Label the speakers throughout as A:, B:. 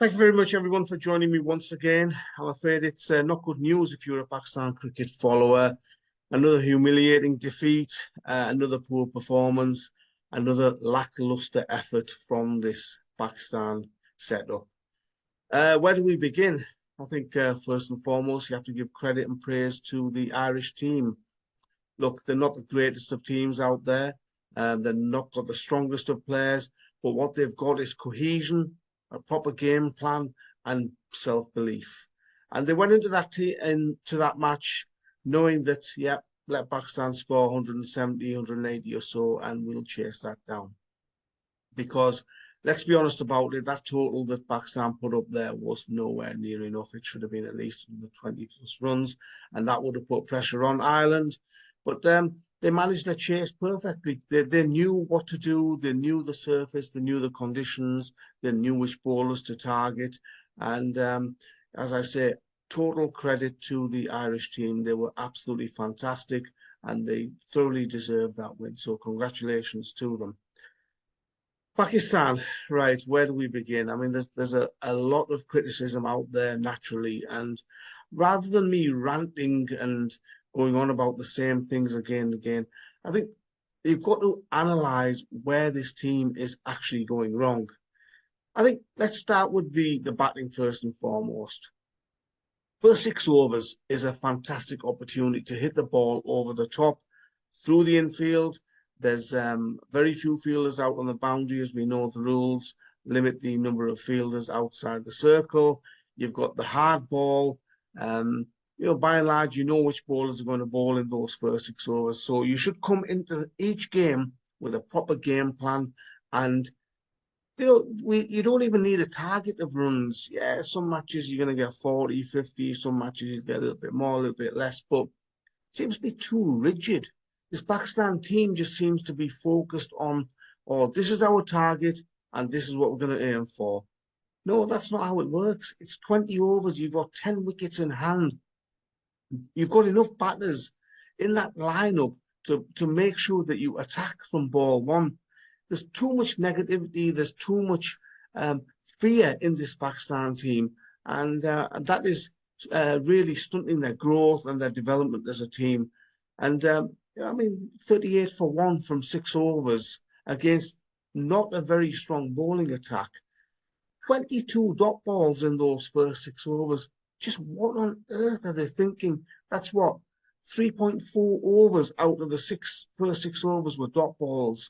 A: Thank you very much, everyone, for joining me once again. I'm afraid it's not good news if you're a Pakistan cricket follower. Another humiliating defeat, another poor performance, another lacklustre effort from this Pakistan setup. Where do we begin? I think first and foremost, you have to give credit and praise to the Irish team. Look, they're not the greatest of teams out there. They're not got the strongest of players, but what they've got is cohesion, a proper game plan, and self-belief. And they went into that match knowing that, yeah, let Pakistan score 170, 180 or so, and we'll chase that down. Because let's be honest about it, that total that Pakistan put up there was nowhere near enough. It should have been at least the 20 plus runs, and that would have put pressure on Ireland. But they managed their chase perfectly. They knew what to do. They knew the surface. They knew the conditions. They knew which bowlers to target. And as I say, total credit to the Irish team. They were absolutely fantastic, and they thoroughly deserved that win. So congratulations to them. Pakistan, right, where do we begin? I mean, there's a lot of criticism out there naturally, and rather than me ranting and going on about the same things again and again, I think you've got to analyse where this team is actually going wrong. I think let's start with the batting first and foremost. First 6 overs is a fantastic opportunity to hit the ball over the top through the infield. There's very few fielders out on the boundary, as we know the rules limit the number of fielders outside the circle. You've got the hard ball. By and large, you know which bowlers are going to bowl in those first 6 overs. So you should come into each game with a proper game plan. And, you don't even need a target of runs. Yeah, some matches you're going to get 40, 50. Some matches you get a little bit more, a little bit less. But it seems to be too rigid. This Pakistan team just seems to be focused on, oh, this is our target and this is what we're going to aim for. No, that's not how it works. It's 20 overs. You've got 10 wickets in hand. You've got enough batters in that lineup to make sure that you attack from ball one. There's too much negativity. There's too much fear in this Pakistan team. And that is really stunting their growth and their development as a team. And 38 for 1 from 6 overs against not a very strong bowling attack. 22 dot balls in those first 6 overs. Just what on earth are they thinking? That's what 3.4 overs out of the first 6 overs were dot balls.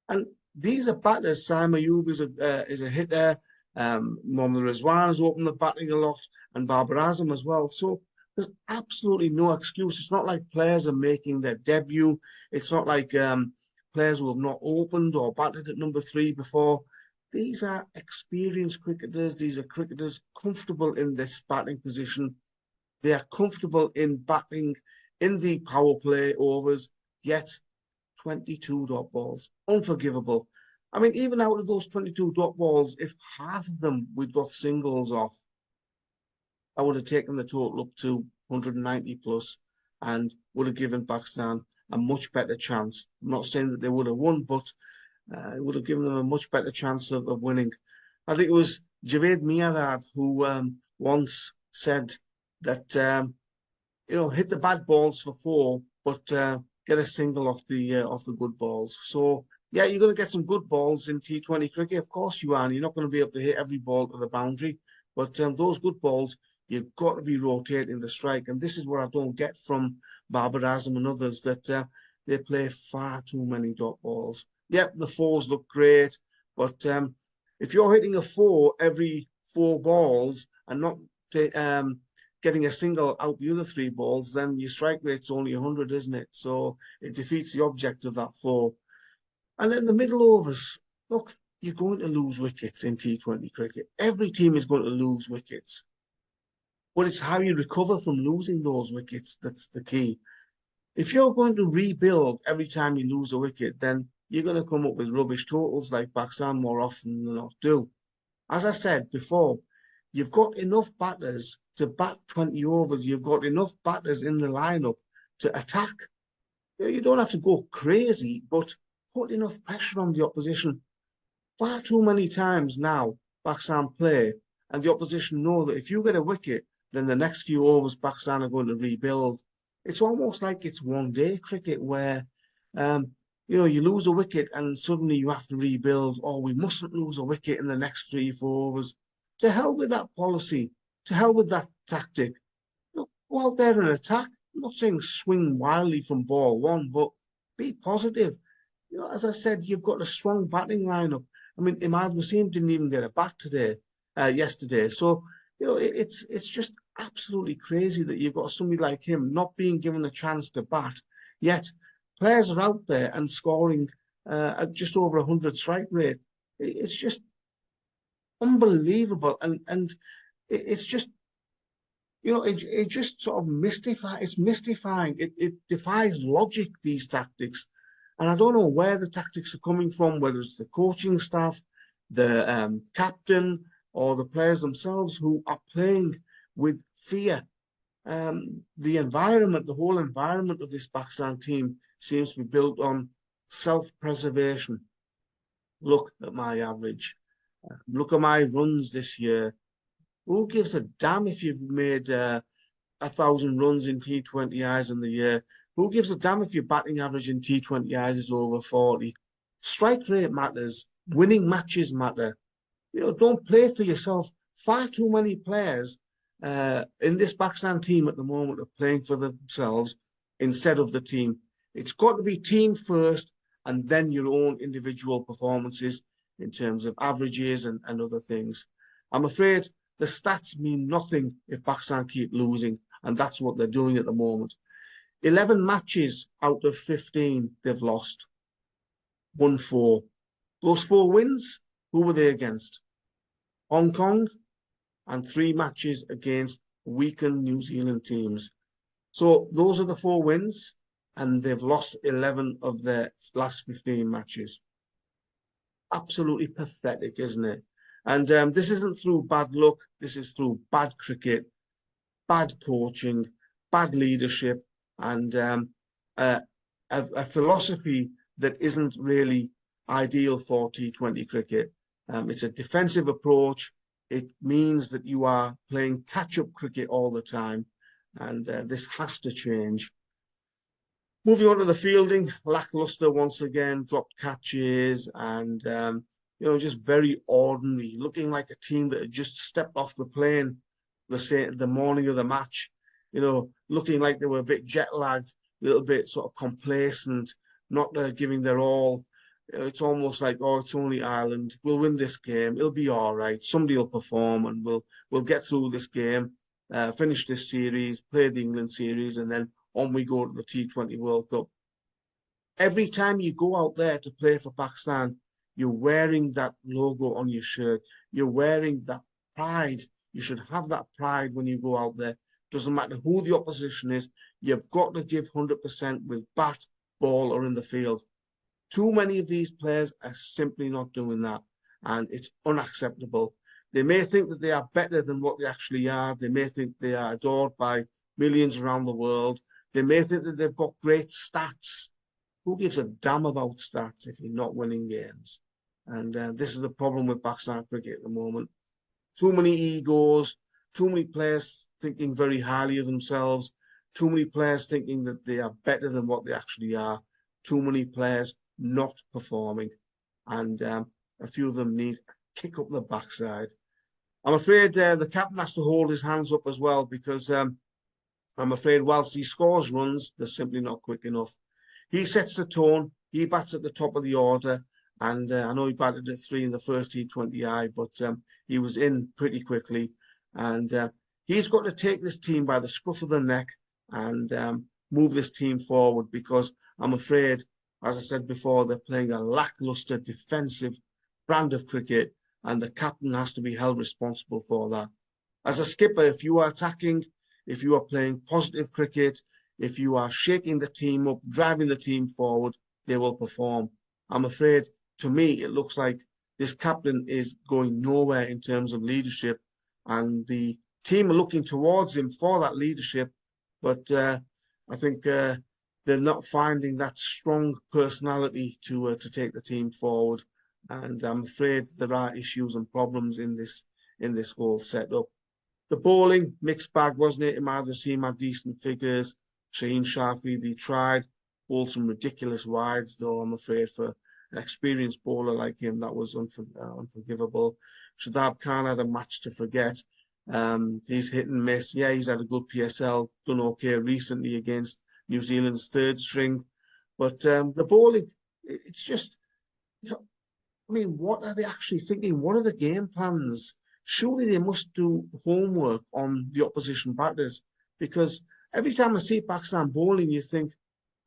A: And these are batters. Saim Ayub is a hitter. Mohammad Rizwan has opened the batting a lot, and Babar Azam as well. So there's absolutely no excuse. It's not like players are making their debut. It's not like players who have not opened or batted at number 3 before. These are experienced cricketers. These are cricketers comfortable in this batting position. They are comfortable in batting in the power play overs, yet 22 dot balls. Unforgivable. I mean, even out of those 22 dot balls, if half of them we'd got singles off, I would have taken the total up to 190 plus and would have given Pakistan a much better chance. I'm not saying that they would have won, but it would have given them a much better chance of winning. I think it was Javed Miandad who once said that, hit the bad balls for 4, but get a single off the good balls. So, yeah, you're going to get some good balls in T20 cricket. Of course you are. And you're not going to be able to hit every ball to the boundary. But those good balls, you've got to be rotating the strike. And this is what I don't get from Babar Azam and others, that they play far too many dot balls. Yep, the 4s look great. But if you're hitting a 4 every 4 balls and not getting a single out the other 3 balls, then your strike rate's only 100, isn't it? So it defeats the object of that 4. And then the middle overs, look, you're going to lose wickets in T20 cricket. Every team is going to lose wickets. But it's how you recover from losing those wickets that's the key. If you're going to rebuild every time you lose a wicket, then you're going to come up with rubbish totals like Pakistan more often than not do. As I said before, you've got enough batters to bat 20 overs. You've got enough batters in the lineup to attack. You don't have to go crazy, but put enough pressure on the opposition. Far too many times now, Pakistan play and the opposition know that if you get a wicket, then the next few overs Pakistan are going to rebuild. It's almost like it's one-day cricket where, um, you lose a wicket and suddenly you have to rebuild, or we mustn't lose a wicket in the next 3, 4 overs. To hell with that policy. To hell with that tactic. Go out there and attack. I'm not saying swing wildly from ball one, but be positive. As I said, you've got a strong batting lineup. I mean, Imad Wasim didn't even get a bat yesterday. So, it's just absolutely crazy that you've got somebody like him not being given a chance to bat. Yet players are out there and scoring at just over 100 strike rate. It's just unbelievable, and it's just it just sort of it's mystifying. It defies logic, these tactics. And I don't know where the tactics are coming from, whether it's the coaching staff, the captain, or the players themselves who are playing with fear. The whole environment of this Pakistan team seems to be built on self-preservation. Look at my average. Look at my runs this year. Who gives a damn if you've made 1,000 runs in T20Is in the year? Who gives a damn if your batting average in T20Is is over 40? Strike rate matters. Winning matches matter. Don't play for yourself. Far too many players in this Pakistan team at the moment are playing for themselves instead of the team. It's got to be team first and then your own individual performances in terms of averages and other things. I'm afraid the stats mean nothing if Pakistan keep losing, and that's what they're doing at the moment. 11 matches out of 15 they've lost. Won 4. Those 4 wins, who were they against? Hong Kong, and 3 matches against weakened New Zealand teams. So those are the 4 wins, and they've lost 11 of their last 15 matches. Absolutely pathetic, isn't it? And this isn't through bad luck. This is through bad cricket, bad coaching, bad leadership, and a philosophy that isn't really ideal for T20 cricket. It's a defensive approach. It means that you are playing catch-up cricket all the time, and this has to change. Moving on to the fielding, lacklustre once again, dropped catches, and just very ordinary, looking like a team that had just stepped off the plane the morning of the match. Looking like they were a bit jet lagged, a little bit sort of complacent, not giving their all. It's almost like, oh, it's only Ireland. We'll win this game. It'll be all right. Somebody will perform, and we'll get through this game, finish this series, play the England series, and then on we go to the T20 World Cup. Every time you go out there to play for Pakistan, you're wearing that logo on your shirt. You're wearing that pride. You should have that pride when you go out there. Doesn't matter who the opposition is. You've got to give 100% with bat, ball, or in the field. Too many of these players are simply not doing that, and it's unacceptable. They may think that they are better than what they actually are. They may think they are adored by millions around the world. They may think that they've got great stats. Who gives a damn about stats if you're not winning games? And this is the problem with Pakistan cricket at the moment. Too many egos, too many players thinking very highly of themselves, too many players thinking that they are better than what they actually are, too many players not performing, and a few of them need a kick up the backside. I'm afraid the captain has to hold his hands up as well, because I'm afraid whilst he scores runs, they're simply not quick enough. He sets the tone. He bats at the top of the order. And I know he batted at 3 in the first T20I, but he was in pretty quickly. And he's got to take this team by the scruff of the neck and move this team forward, because I'm afraid, as I said before, they're playing a lackluster defensive brand of cricket, and the captain has to be held responsible for that. As a skipper, if you are attacking, if you are playing positive cricket, if you are shaking the team up, driving the team forward, they will perform. I'm afraid, to me, it looks like this captain is going nowhere in terms of leadership, and the team are looking towards him for that leadership, but I think they're not finding that strong personality to take the team forward, and I'm afraid there are issues and problems in in this whole setup. The bowling, mixed bag, wasn't it? Imad Wasim had decent figures. Shaheen Shafi, they tried, bowled some ridiculous wides, though I'm afraid for an experienced bowler like him, that was unforgivable. Shadab Khan had a match to forget. He's hit and miss. Yeah, he's had a good PSL, done okay recently against New Zealand's third string. But the bowling, it's just, you know, I mean, what are they actually thinking? What are the game plans? Surely they must do homework on the opposition batters, because every time I see Pakistan bowling, you think,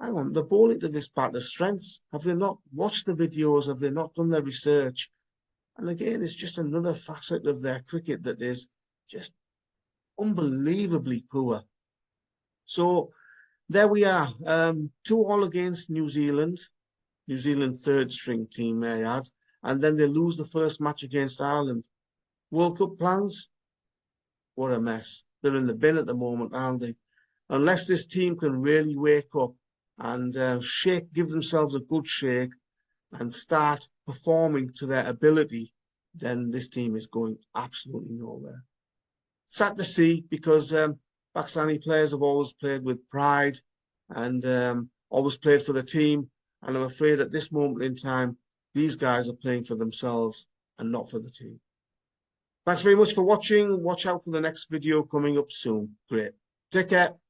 A: hang on, they're bowling to this batter's strengths. Have they not watched the videos? Have they not done their research? And again, it's just another facet of their cricket that is just unbelievably poor. So there we are, 2-2 against New Zealand. New Zealand third string team, may I add, and then they lose the first match against Ireland. World Cup plans? What a mess. They're in the bin at the moment, aren't they? Unless this team can really wake up and give themselves a good shake and start performing to their ability, then this team is going absolutely nowhere. Sad to see, because Pakistani players have always played with pride and always played for the team. And I'm afraid at this moment in time, these guys are playing for themselves and not for the team. Thanks very much for watching. Watch out for the next video coming up soon. Great. Take care.